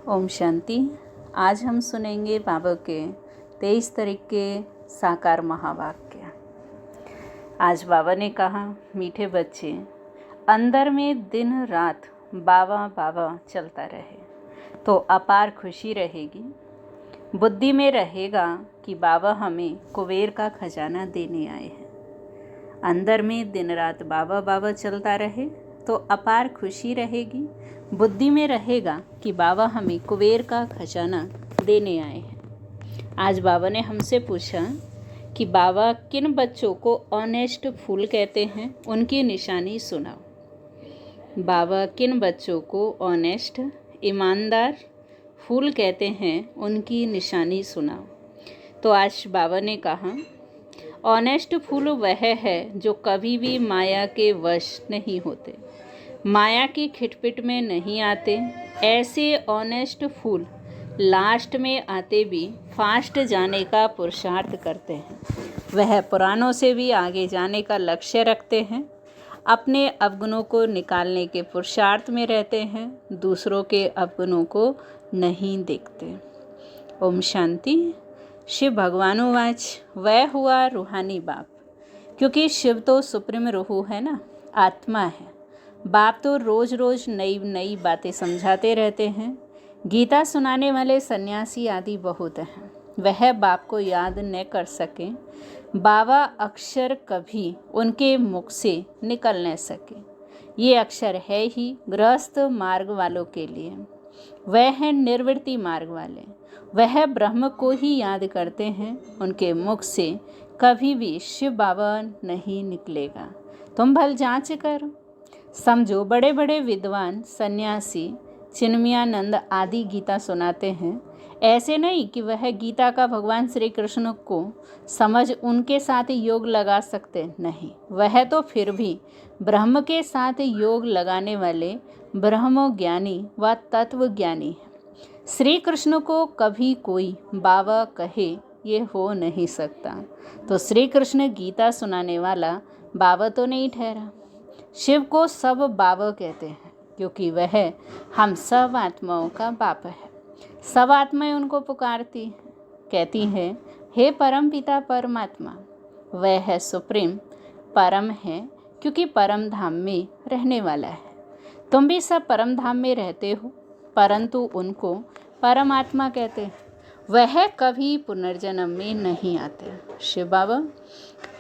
ओम शांति। आज हम सुनेंगे बाबा के 23 तारीख के साकार महावाक्य। आज बाबा ने कहा, मीठे बच्चे, अंदर में दिन रात बाबा बाबा चलता रहे तो अपार खुशी रहेगी। बुद्धि में रहेगा कि बाबा हमें कुबेर का खजाना देने आए हैं। अंदर में दिन रात बाबा बाबा चलता रहे तो अपार खुशी रहेगी। बुद्धि में रहेगा कि बाबा हमें कुबेर का खजाना देने आए हैं। आज बाबा ने हमसे पूछा कि बाबा किन बच्चों को ऑनेस्ट फूल कहते हैं, उनकी निशानी सुनाओ। बाबा किन बच्चों को ऑनेस्ट ईमानदार फूल कहते हैं, उनकी निशानी सुनाओ। तो आज बाबा ने कहा, ऑनेस्ट फूल वह है जो कभी भी माया के वश नहीं होते, माया की खिटपिट में नहीं आते। ऐसे ऑनेस्ट फूल लास्ट में आते भी फास्ट जाने का पुरुषार्थ करते हैं। वह पुरानों से भी आगे जाने का लक्ष्य रखते हैं। अपने अवगुणों को निकालने के पुरुषार्थ में रहते हैं, दूसरों के अवगुणों को नहीं देखते। ओम शांति। शिव भगवानुवाच, वह हुआ रूहानी बाप, क्योंकि शिव तो सुप्रीम रूह है ना, आत्मा है। बाप तो रोज़ रोज़ नई नई बातें समझाते रहते हैं। गीता सुनाने वाले सन्यासी आदि बहुत हैं। वह बाप को याद न कर सकें, बाबा अक्षर कभी उनके मुख से निकल न सके। ये अक्षर है ही गृहस्थ मार्ग वालों के लिए। वह हैं निर्वृत्ति मार्ग वाले। वह ब्रह्म को ही याद करते हैं। उनके मुख से कभी भी शिव बाबा नहीं निकलेगा। तुम भल जांच करो। समझो, बड़े बड़े विद्वान सन्यासी चिन्मयानंद आदि गीता सुनाते हैं। ऐसे नहीं कि वह गीता का भगवान श्री कृष्ण को समझ उनके साथ योग लगा सकते, नहीं। वह तो फिर भी ब्रह्म के साथ योग लगाने वाले ब्रह्मज्ञानी व तत्वज्ञानी हैं। श्री कृष्ण को कभी कोई बाबा कहे, ये हो नहीं सकता। तो श्री कृष्ण गीता सुनाने वाला बाबा तो नहीं ठहरा। शिव को सब बाबा कहते हैं, क्योंकि वह हम सब आत्माओं का बाप है। सब आत्माएं उनको पुकारती हैं, कहती हैं, हे परम पिता परमात्मा। वह है सुप्रीम, परम है, क्योंकि परम धाम में रहने वाला है। तुम भी सब परम धाम में रहते हो, परंतु उनको परमात्मा कहते हैं। वह कभी पुनर्जन्म में नहीं आते। शिव बाबा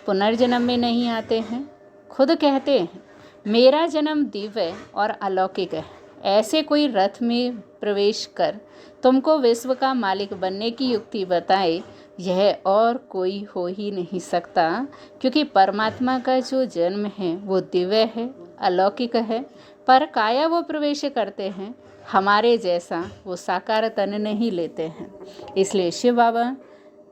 पुनर्जन्म में नहीं आते हैं। खुद कहते हैं, मेरा जन्म दिव्य और अलौकिक है। ऐसे कोई रथ में प्रवेश कर तुमको विश्व का मालिक बनने की युक्ति बताए, यह और कोई हो ही नहीं सकता, क्योंकि परमात्मा का जो जन्म है वो दिव्य है, अलौकिक है। पर काया वो प्रवेश करते हैं, हमारे जैसा वो साकार तन नहीं लेते हैं। इसलिए शिव बाबा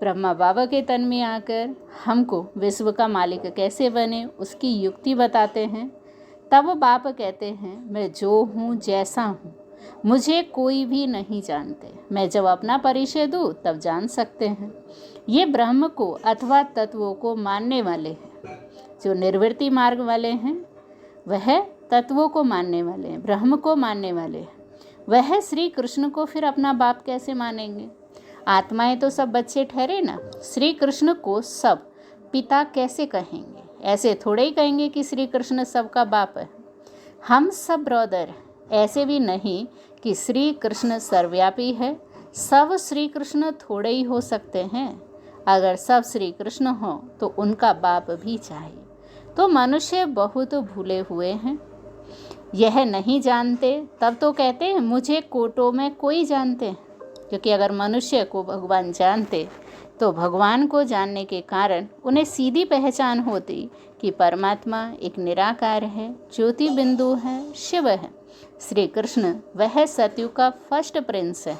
ब्रह्मा बाबा के तन में आकर हमको विश्व का मालिक कैसे बने उसकी युक्ति बताते हैं। तब वो बाप कहते हैं, मैं जो हूँ जैसा हूँ, मुझे कोई भी नहीं जानते। मैं जब अपना परिचय दूँ तब जान सकते हैं। ये ब्रह्म को अथवा तत्वों को मानने वाले हैं। जो निर्वृत्ति मार्ग वाले हैं वह तत्वों को मानने वाले हैं, ब्रह्म को मानने वाले हैं। वह श्री कृष्ण को फिर अपना बाप कैसे मानेंगे? आत्माएं तो सब बच्चे ठहरे ना, श्री कृष्ण को सब पिता कैसे कहेंगे? ऐसे थोड़े ही कहेंगे कि श्री कृष्ण सबका बाप है। हम सब ब्रदर, ऐसे भी नहीं कि श्री कृष्ण सर्वव्यापी है। सब श्री कृष्ण थोड़े ही हो सकते हैं। अगर सब श्री कृष्ण हो तो उनका बाप भी चाहिए। तो मनुष्य बहुत भूले हुए हैं, यह नहीं जानते। तब तो कहते हैं, मुझे कोटों में कोई जानते हैं। क्योंकि अगर मनुष्य को भगवान जानते तो भगवान को जानने के कारण उन्हें सीधी पहचान होती कि परमात्मा एक निराकार है, ज्योति बिंदु है, शिव है। श्री कृष्ण वह सतयुग का फर्स्ट प्रिंस है,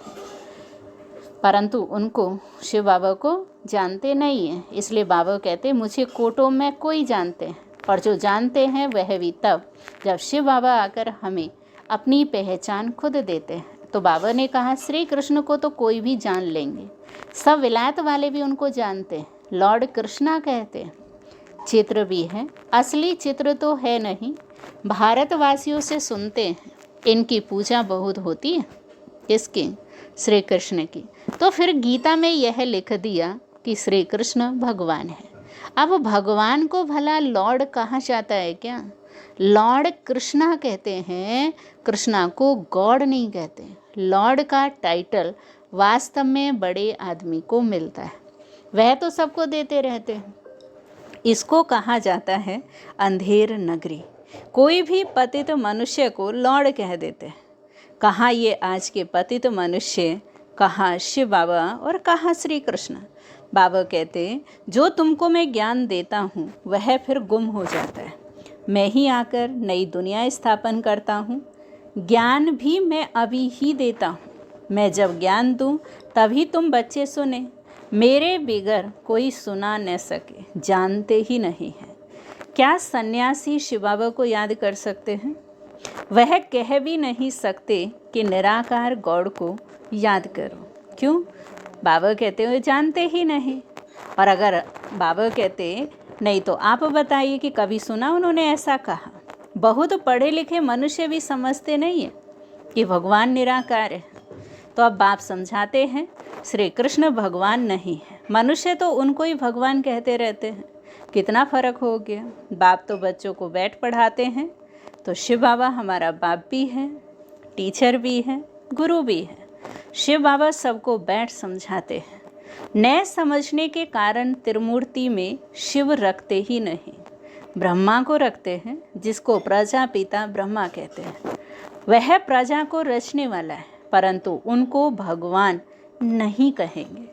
परंतु उनको शिव बाबा को जानते नहीं है। इसलिए बाबा कहते, मुझे कोटों में कोई जानते हैं। और जो जानते हैं वह भी तब जब शिव बाबा आकर हमें अपनी पहचान खुद देते हैं। तो बाबा ने कहा, श्री कृष्ण को तो कोई भी जान लेंगे, सब विलायत वाले भी उनको जानते हैं। लॉर्ड कृष्णा कहते हैं, चित्र भी है, असली चित्र तो है नहीं, भारतवासियों से सुनते हैं, इनकी पूजा बहुत होती है। इसकी श्री कृष्ण की। तो फिर गीता में यह लिख दिया कि श्री कृष्ण भगवान है। अब भगवान को भला लॉर्ड कहा जाता है क्या? लॉर्ड कृष्णा कहते हैं, कृष्णा को गॉड नहीं कहते। लॉर्ड का टाइटल वास्तव में बड़े आदमी को मिलता है, वह तो सबको देते रहते हैं। इसको कहा जाता है अंधेर नगरी। कोई भी पतित मनुष्य को लॉर्ड कह देते हैं। कहाँ ये आज के पतित मनुष्य, कहाँ शिव बाबा और कहाँ श्री कृष्ण। बाबा कहते जो तुमको मैं ज्ञान देता हूँ वह फिर गुम हो जाता है। मैं ही आकर नई दुनिया स्थापन करता हूँ। ज्ञान भी मैं अभी ही देता हूँ। मैं जब ज्ञान दूँ तभी तुम बच्चे सुने। मेरे बिगर कोई सुना न सके, जानते ही नहीं हैं। क्या सन्यासी शिव बाबा को याद कर सकते हैं? वह कह भी नहीं सकते कि निराकार गॉड को याद करो। क्यों? बाबा कहते हुए जानते ही नहीं। और अगर बाबा कहते नहीं तो आप बताइए कि कभी सुना उन्होंने ऐसा कहा? बहुत पढ़े लिखे मनुष्य भी समझते नहीं है कि भगवान निराकार है। तो अब बाप समझाते हैं श्री कृष्ण भगवान नहीं है। मनुष्य तो उनको ही भगवान कहते रहते हैं। कितना फ़र्क हो गया। बाप तो बच्चों को बैठ पढ़ाते हैं, तो शिव बाबा हमारा बाप भी है, टीचर भी है, गुरु भी है। शिव बाबा सबको बैठ समझाते हैं। न समझने के कारण त्रिमूर्ति में शिव रखते ही नहीं, ब्रह्मा को रखते हैं, जिसको प्रजापिता ब्रह्मा कहते हैं। वह प्रजा को रचने वाला है, परंतु उनको भगवान नहीं कहेंगे।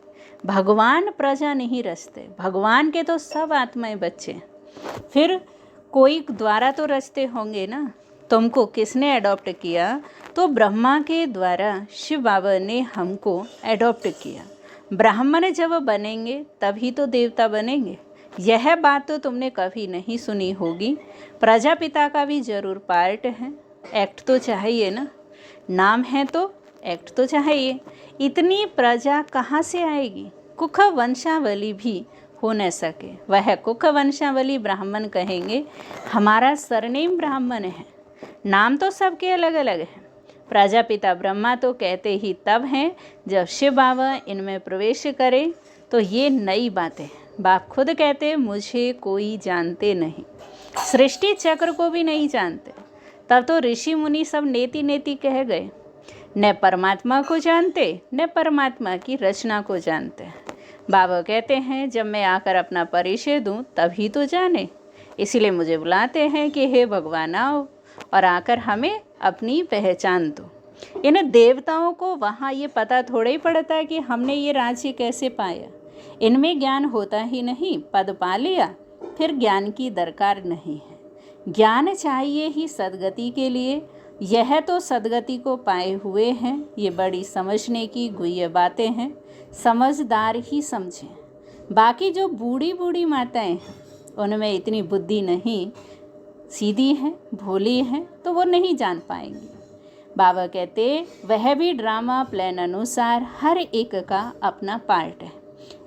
भगवान प्रजा नहीं रचते। भगवान के तो सब आत्माएं बच्चे हैं। फिर कोई द्वारा तो रचते होंगे ना। तुमको किसने अडॉप्ट किया? तो ब्रह्मा के द्वारा शिव बाबा ने हमको अडॉप्ट किया। ब्राह्मण जब बनेंगे तभी तो देवता बनेंगे। यह बात तो तुमने कभी नहीं सुनी होगी। प्रजापिता का भी जरूर पार्ट है। एक्ट तो चाहिए ना, नाम है तो एक्ट तो चाहिए। इतनी प्रजा कहाँ से आएगी? कुख वंशावली भी हो न सके। वह कुख वंशावली ब्राह्मण कहेंगे। हमारा सरनेम ब्राह्मण है, नाम तो सबके अलग अलग है। प्रजापिता ब्रह्मा तो कहते ही तब हैं जब शिव बाबा इनमें प्रवेश करें। तो ये नई बातें बाप खुद कहते मुझे कोई जानते नहीं, सृष्टि चक्र को भी नहीं जानते। तब तो ऋषि मुनि सब नेति नेति कह गए। न परमात्मा को जानते, न परमात्मा की रचना को जानते हैं। बाबा कहते हैं जब मैं आकर अपना परिचय दूं तभी तो जाने। इसीलिए मुझे बुलाते हैं कि हे भगवान आओ और आकर हमें अपनी पहचान दो। इन देवताओं को वहाँ ये पता थोड़ा ही पड़ता है कि हमने ये राज्य कैसे पाया। इनमें ज्ञान होता ही नहीं। पद पा लिया फिर ज्ञान की दरकार नहीं है। ज्ञान चाहिए ही सदगति के लिए। यह तो सदगति को पाए हुए हैं। ये बड़ी समझने की गुह्य बातें हैं। समझदार ही समझें। बाकी जो बूढ़ी बूढ़ी माताएं हैं उनमें इतनी बुद्धि नहीं, सीधी हैं, भोली हैं, तो वो नहीं जान पाएंगी। बाबा कहते वह भी ड्रामा प्लान अनुसार हर एक का अपना पार्ट है।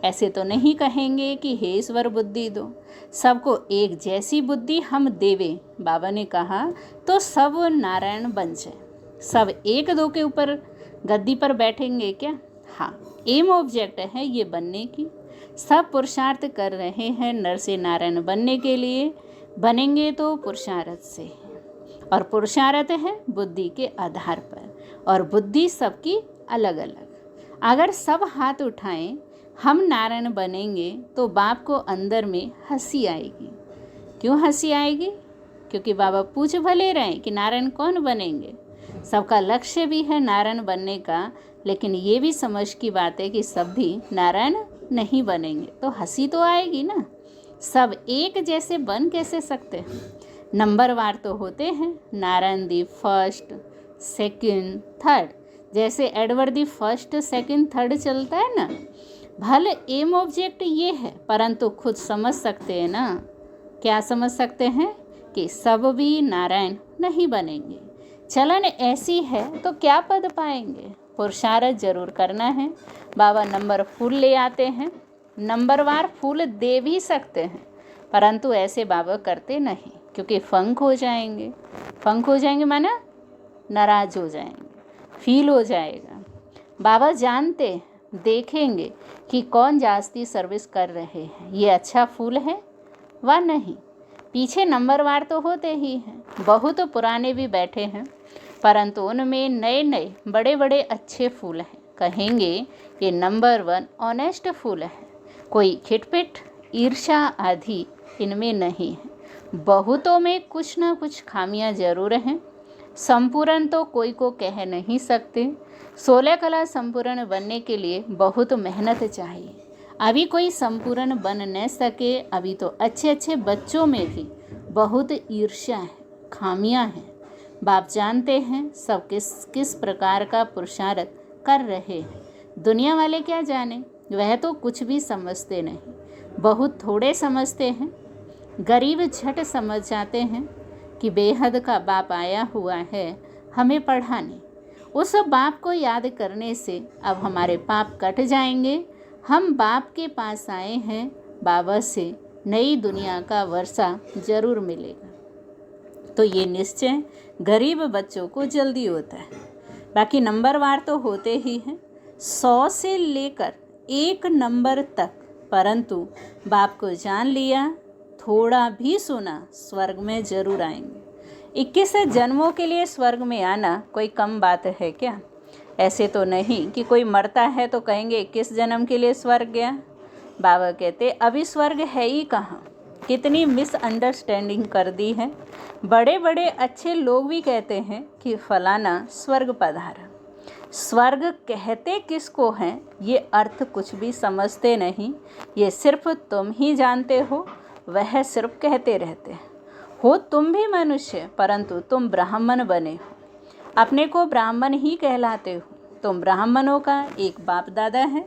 ऐसे तो नहीं कहेंगे कि हे ईश्वर बुद्धि दो, सबको एक जैसी बुद्धि हम देवे। बाबा ने कहा तो सब नारायण बन जाए। सब एक दो के ऊपर गद्दी पर बैठेंगे क्या? हाँ, एम ऑब्जेक्ट है ये बनने की। सब पुरुषार्थ कर रहे हैं नर से नारायण बनने के लिए। बनेंगे तो पुरुषार्थ से, और पुरुषार्थ है बुद्धि के आधार पर, और बुद्धि सबकी अलग अलग। अगर सब हाथ उठाएं हम नारायण बनेंगे तो बाप को अंदर में हंसी आएगी। क्यों हंसी आएगी? क्योंकि बाबा पूछ भले रहे कि नारायण कौन बनेंगे। सबका लक्ष्य भी है नारायण बनने का, लेकिन ये भी समझ की बात है कि सब भी नारायण नहीं बनेंगे। तो हंसी तो आएगी ना। सब एक जैसे बन कैसे सकते हैं? नंबरवार तो होते हैं। Narayan the first, second, third. जैसे Edward the first, second, third चलता है ना। भले एम ऑब्जेक्ट ये है, परंतु खुद समझ सकते हैं ना। क्या समझ सकते हैं? कि सब भी नारायण नहीं बनेंगे। चलन ऐसी है तो क्या पद पाएंगे? पुरुषार्थ जरूर करना है। बाबा नंबर फूल ले आते हैं। नंबरवार फूल दे भी सकते हैं, परंतु ऐसे बाबा करते नहीं, क्योंकि फंक हो जाएंगे। फंक हो जाएंगे माना नाराज हो जाएंगे, फील हो जाएगा। बाबा जानते देखेंगे कि कौन जास्ती सर्विस कर रहे हैं, ये अच्छा फूल है व नहीं। पीछे नंबरवार तो होते ही हैं, बहुत पुराने भी बैठे हैं, परंतु उनमें नए नए बड़े बड़े अच्छे फूल हैं। कहेंगे ये नंबर 1 ऑनेस्ट फूल है, कोई खिटपिट ईर्ष्या आदि इनमें नहीं है। बहुतों में कुछ ना कुछ खामियां जरूर हैं। संपूर्ण तो कोई को कह नहीं सकते। 16 कला संपूर्ण बनने के लिए बहुत मेहनत चाहिए। अभी कोई संपूर्ण बन न सके, अभी तो अच्छे अच्छे बच्चों में भी बहुत ईर्ष्या है, खामियां हैं। बाप जानते हैं सब किस किस प्रकार का पुरुषार्थ कर रहे हैं। दुनिया वाले क्या जाने, वह तो कुछ भी समझते नहीं, बहुत थोड़े समझते हैं। गरीब झट समझ जाते हैं कि बेहद का बाप आया हुआ है हमें पढ़ाने। उस बाप को याद करने से अब हमारे पाप कट जाएंगे। हम बाप के पास आए हैं, बाबा से नई दुनिया का वर्षा जरूर मिलेगा। तो ये निश्चय गरीब बच्चों को जल्दी होता है। बाकी नंबरवार तो होते ही हैं, 100 से लेकर 1 नंबर तक। परंतु बाप को जान लिया, थोड़ा भी सुना, स्वर्ग में जरूर आएंगे। 21 जन्मों के लिए स्वर्ग में आना कोई कम बात है क्या? ऐसे तो नहीं कि कोई मरता है तो कहेंगे 21 जन्म के लिए स्वर्ग गया। बाबा कहते अभी स्वर्ग है ही कहाँ। कितनी मिसअंडरस्टैंडिंग कर दी है। बड़े बड़े अच्छे लोग भी कहते हैं कि फलाना स्वर्ग पधारा। स्वर्ग कहते किसको हैं ये अर्थ कुछ भी समझते नहीं। ये सिर्फ तुम ही जानते हो, वह सिर्फ कहते रहते हैं। हो तुम भी मनुष्य, परंतु तुम ब्राह्मण बने हो, अपने को ब्राह्मण ही कहलाते हो। तुम ब्राह्मणों का एक बाप दादा है,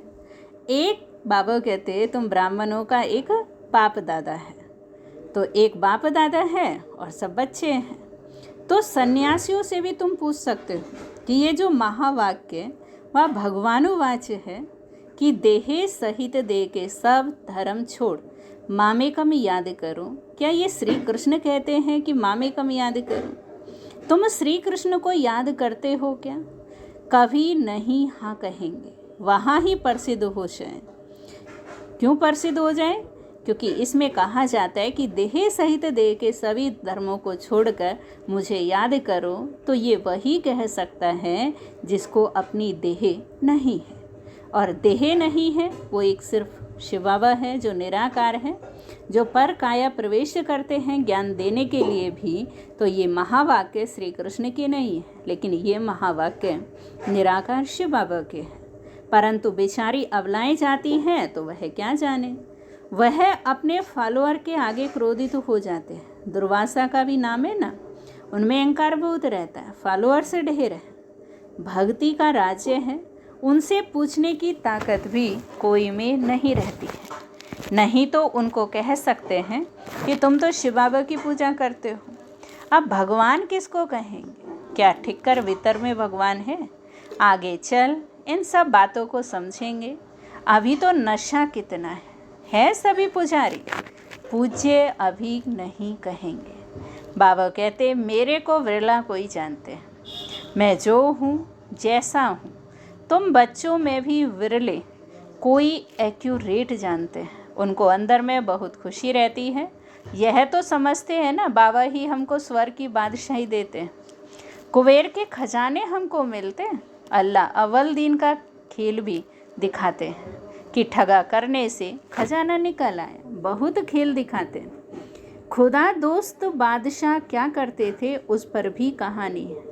एक बाबा कहते तुम ब्राह्मणों का एक बाप दादा है। तो एक बाप दादा है और सब बच्चे हैं। तो सन्यासियों से भी तुम पूछ सकते हो कि ये जो महावाक्य वह भगवानुवाच है कि देहे सहित दे के सब धर्म छोड़ मामेकम याद करो। क्या ये श्री कृष्ण कहते हैं कि मामेकम याद करो? तुम श्री कृष्ण को याद करते हो क्या? कभी नहीं हाँ कहेंगे, वहाँ ही प्रसिद्ध हो जाए। क्यों प्रसिद्ध हो जाए? क्योंकि इसमें कहा जाता है कि देह सहित देह के सभी धर्मों को छोड़कर मुझे याद करो। तो ये वही कह सकता है जिसको अपनी देह नहीं है, और देह नहीं है वो एक सिर्फ शिव बाबा है जो निराकार है, जो पर काया प्रवेश करते हैं ज्ञान देने के लिए भी। तो ये महावाक्य श्री कृष्ण के नहीं है, लेकिन ये महावाक्य निराकार शिव बाबा के हैं। परंतु बेचारी अबलाएं जाती हैं तो वह क्या जाने, वह अपने फॉलोअर के आगे क्रोधित हो जाते हैं। दुर्वासा का भी नाम है ना, उनमें अहंकार बहुत रहता है, फॉलोअर से ढेर है। भक्ति का राज्य है, उनसे पूछने की ताकत भी कोई में नहीं रहती है। नहीं तो उनको कह सकते हैं कि तुम तो शिव बाबा की पूजा करते हो, अब भगवान किसको कहेंगे? क्या ठिक्कर वितर में भगवान है? आगे चल इन सब बातों को समझेंगे। अभी तो नशा कितना है सभी पुजारी पूज्य अभी नहीं कहेंगे। बाबा कहते मेरे को विरला कोई जानते हैं, मैं जो हूँ जैसा हूँ। तुम बच्चों में भी विरले कोई एक्यूरेट जानते हैं, उनको अंदर में बहुत खुशी रहती है। यह तो समझते हैं ना बाबा ही हमको स्वर्ग की बादशाही देते हैं, कुबेर के खजाने हमको मिलते हैं। अल्लाह अव्वल दिन का खेल भी दिखाते हैं कि ठगा करने से खजाना निकल आया, बहुत खेल दिखाते हैं। खुदा दोस्त बादशाह क्या करते थे उस पर भी कहानी है।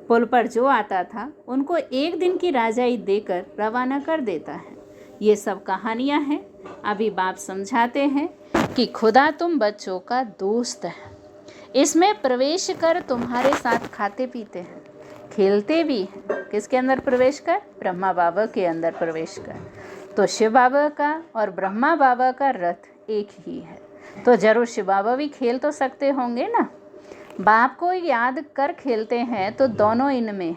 पुल पर जो आता था उनको एक दिन की राजाई देकर रवाना कर देता है। ये सब कहानियाँ हैं। अभी बाप समझाते हैं कि खुदा तुम बच्चों का दोस्त है, इसमें प्रवेश कर तुम्हारे साथ खाते पीते हैं, खेलते भी हैं। किसके अंदर प्रवेश कर? ब्रह्मा बाबा के अंदर प्रवेश कर। तो शिव बाबा का और ब्रह्मा बाबा का रथ एक ही है, तो जरूर शिव बाबा भी खेल तो सकते होंगे ना। बाप को याद कर खेलते हैं तो दोनों इनमें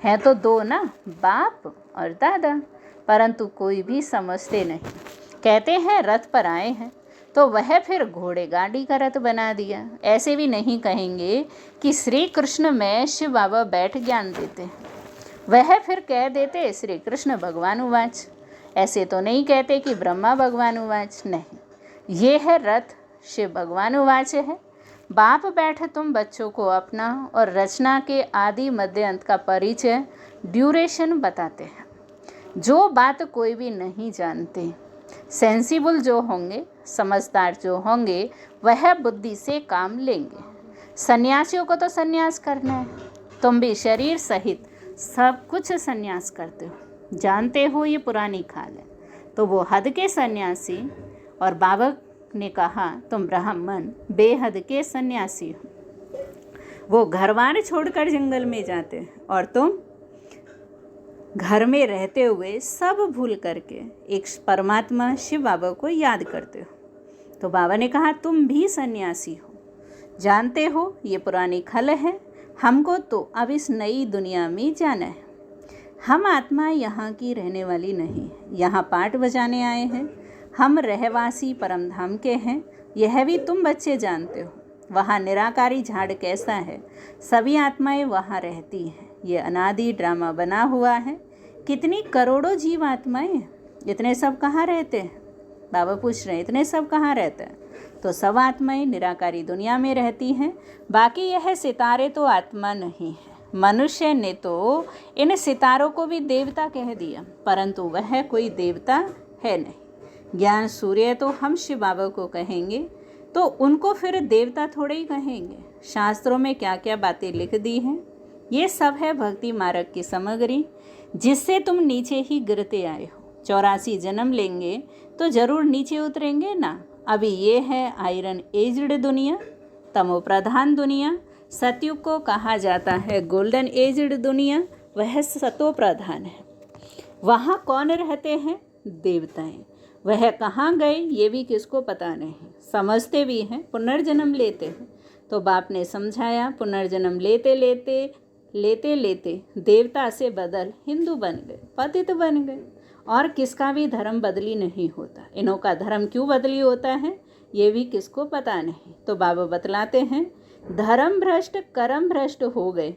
हैं तो दो ना, बाप और दादा, परंतु कोई भी समझते नहीं। कहते हैं रथ पर आए हैं तो वह फिर घोड़े गाड़ी का रथ बना दिया। ऐसे भी नहीं कहेंगे कि श्री कृष्ण में शिव बाबा बैठ ज्ञान देते हैं। वह फिर कह देते श्री कृष्ण भगवान उवाच। ऐसे तो नहीं कहते कि ब्रह्मा भगवान उवाच, नहीं, ये है रथ शिव भगवान उवाच है। बाप बैठ तुम बच्चों को अपना और रचना के आदि मध्य अंत का परिचय ड्यूरेशन बताते हैं। जो बात कोई भी नहीं जानते, सेंसिबल जो होंगे, समझदार जो होंगे, वह बुद्धि से काम लेंगे। सन्यासियों को तो सन्यास करना है, तुम भी शरीर सहित सब कुछ सन्यास करते हो, जानते हो ये पुरानी खाल है। तो वो हद के सन्यासी, और बाबा ने कहा तुम ब्राह्मण बेहद के सन्यासी हो। वो घरवार छोड़कर जंगल में जाते हैं और तुम घर में रहते हुए सब भूल करके एक परमात्मा शिव बाबा को याद करते हो। तो बाबा ने कहा तुम भी सन्यासी हो, जानते हो ये पुरानी खल है, हमको तो अब इस नई दुनिया में जाना है। हम आत्मा यहाँ की रहने वाली नहीं, यहाँ पाठ बजाने आए हैं। हम रहवासी परमधाम के हैं, यह भी तुम बच्चे जानते हो। वहाँ निराकारी झाड़ कैसा है, सभी आत्माएं वहाँ रहती हैं। ये अनादि ड्रामा बना हुआ है, कितनी करोड़ों जीव आत्माएं, इतने सब कहाँ रहते हैं? बाबा पूछ रहे हैं इतने सब कहाँ रहते हैं? तो सब आत्माएं निराकारी दुनिया में रहती हैं। बाकी यह सितारे तो आत्मा नहीं है। मनुष्य ने तो इन सितारों को भी देवता कह दिया, परंतु वह कोई देवता है नहीं। ज्ञान सूर्य तो हम शिव बाबा को कहेंगे, तो उनको फिर देवता थोड़े ही कहेंगे। शास्त्रों में क्या क्या बातें लिख दी हैं, ये सब है भक्ति मार्ग की सामग्री, जिससे तुम नीचे ही गिरते आए हो। 84 जन्म लेंगे तो जरूर नीचे उतरेंगे ना। अभी ये है आयरन एज्ड दुनिया, तमो प्रधान दुनिया। सतयुग को कहा जाता है गोल्डन एज्ड दुनिया, वह सतो प्रधान है। वहाँ कौन रहते हैं? देवताएं। वह कहाँ गए ये भी किसको पता नहीं। समझते भी हैं पुनर्जन्म लेते हैं। तो बाप ने समझाया पुनर्जन्म लेते लेते देवता से बदल हिंदू बन गए, पतित बन गए। और किसका भी धर्म बदली नहीं होता। इन्हों का धर्म क्यों बदली होता है ये भी किसको पता नहीं। तो बाबा बतलाते हैं धर्म भ्रष्ट कर्म भ्रष्ट हो गए,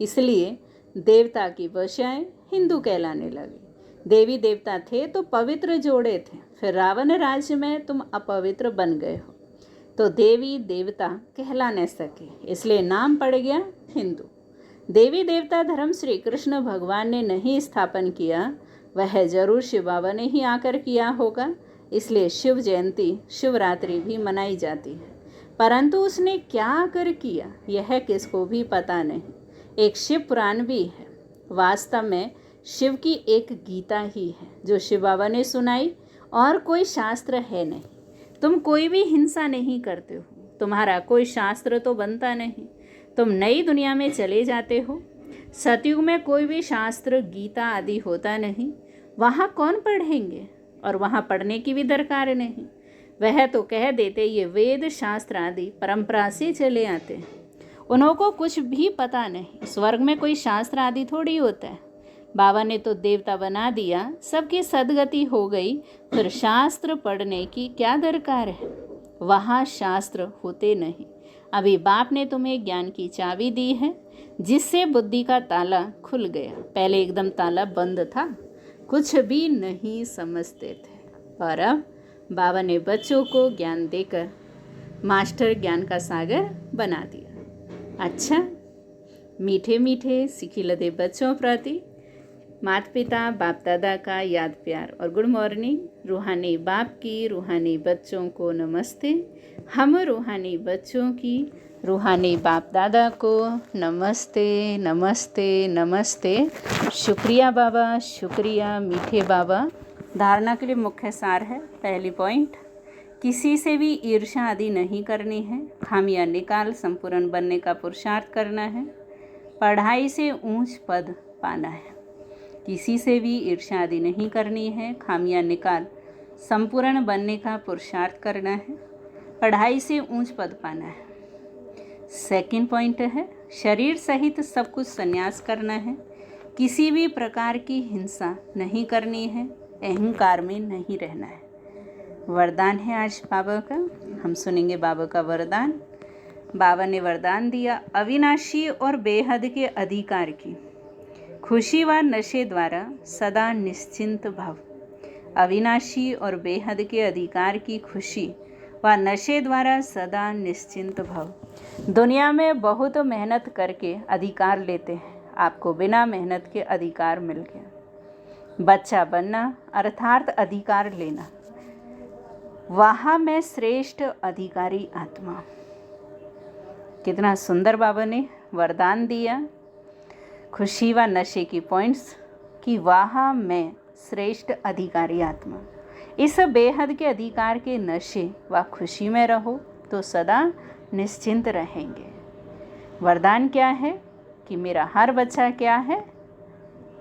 इसलिए देवता की बजाय हिंदू कहलाने लगे। देवी देवता थे तो पवित्र जोड़े थे, फिर रावण राज्य में तुम अपवित्र बन गए हो, तो देवी देवता कहला न सके, इसलिए नाम पड़ गया हिंदू। देवी देवता धर्म श्री कृष्ण भगवान ने नहीं स्थापन किया, वह जरूर शिव बाबा ने ही आकर किया होगा। इसलिए शिव जयंती शिवरात्रि भी मनाई जाती है, परंतु उसने क्या आकर किया यह किसको भी पता नहीं। एक शिव पुराण भी है, वास्तव में शिव की एक गीता ही है जो शिव बाबा ने सुनाई, और कोई शास्त्र है नहीं। तुम कोई भी हिंसा नहीं करते हो, तुम्हारा कोई शास्त्र तो बनता नहीं, तुम नई दुनिया में चले जाते हो। सतयुग में कोई भी शास्त्र गीता आदि होता नहीं, वहाँ कौन पढ़ेंगे, और वहाँ पढ़ने की भी दरकार नहीं। वह तो कह देते ये वेद शास्त्र आदि परंपरा से चले आते हैं, उन्हों को कुछ भी पता नहीं। स्वर्ग में कोई शास्त्र आदि थोड़ी होता है। बाबा ने तो देवता बना दिया, सबकी सदगति हो गई, फिर शास्त्र पढ़ने की क्या दरकार है? वहाँ शास्त्र होते नहीं। अभी बाप ने तुम्हें ज्ञान की चाबी दी है, जिससे बुद्धि का ताला खुल गया। पहले एकदम ताला बंद था, कुछ भी नहीं समझते थे, और अब बाबा ने बच्चों को ज्ञान देकर मास्टर ज्ञान का सागर बना दिया। अच्छा, मीठे मीठे सिखिलदे बच्चों प्रति माता पिता बाप दादा का याद प्यार और गुड मॉर्निंग। रूहानी बाप की रूहानी बच्चों को नमस्ते। हम रूहानी बच्चों की रूहानी बाप दादा को नमस्ते नमस्ते नमस्ते। शुक्रिया बाबा, शुक्रिया मीठे बाबा। धारणा के लिए मुख्य सार है, पहली पॉइंट, किसी से भी ईर्ष्या आदि नहीं करनी है, खामियां निकाल संपूर्ण बनने का पुरुषार्थ करना है, पढ़ाई से ऊंच पद पाना है। किसी से भी ईर्ष्या आदि नहीं करनी है, खामियां निकाल संपूर्ण बनने का पुरुषार्थ करना है, पढ़ाई से ऊंच पद पाना है। सेकंड पॉइंट है शरीर सहित सब कुछ संन्यास करना है, किसी भी प्रकार की हिंसा नहीं करनी है, अहंकार में नहीं रहना है। वरदान है आज बाबा का, हम सुनेंगे बाबा का वरदान। बाबा ने वरदान दिया अविनाशी और बेहद के अधिकार की, खुशी व नशे द्वारा सदा निश्चिंत भव। अविनाशी और बेहद के अधिकार की खुशी व नशे द्वारा सदा निश्चिंत भव। दुनिया में बहुत मेहनत करके अधिकार लेते हैं, आपको बिना मेहनत के अधिकार मिल गया। बच्चा बनना अर्थात अधिकार लेना, वहाँ मैं श्रेष्ठ अधिकारी आत्मा। कितना सुंदर बाबा ने वरदान दिया, खुशी व नशे की पॉइंट्स कि वहाँ मैं श्रेष्ठ अधिकारी आत्मा। इस बेहद के अधिकार के नशे व खुशी में रहो तो सदा निश्चिंत रहेंगे। वरदान क्या है कि मेरा हर बच्चा क्या है,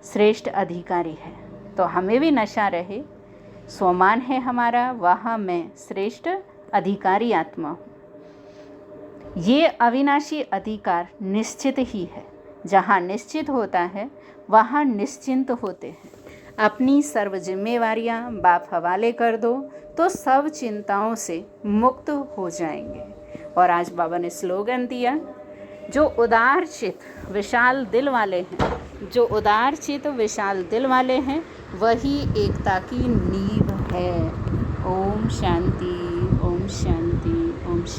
श्रेष्ठ अधिकारी है। तो हमें भी नशा रहे, स्वमान है हमारा, वहाँ मैं श्रेष्ठ अधिकारी आत्मा हूँ। ये अविनाशी अधिकार निश्चित ही है। जहाँ निश्चित होता है वहाँ निश्चिंत होते हैं। अपनी सर्व जिम्मेवारियाँ बाप हवाले कर दो तो सब चिंताओं से मुक्त हो जाएंगे। और आज बाबा ने स्लोगन दिया, जो उदार चित्त विशाल दिल वाले हैं, जो उदार चित्त विशाल दिल वाले हैं वही एकता की नींव है। ओम शांति, ओम शांति, ओम शांति।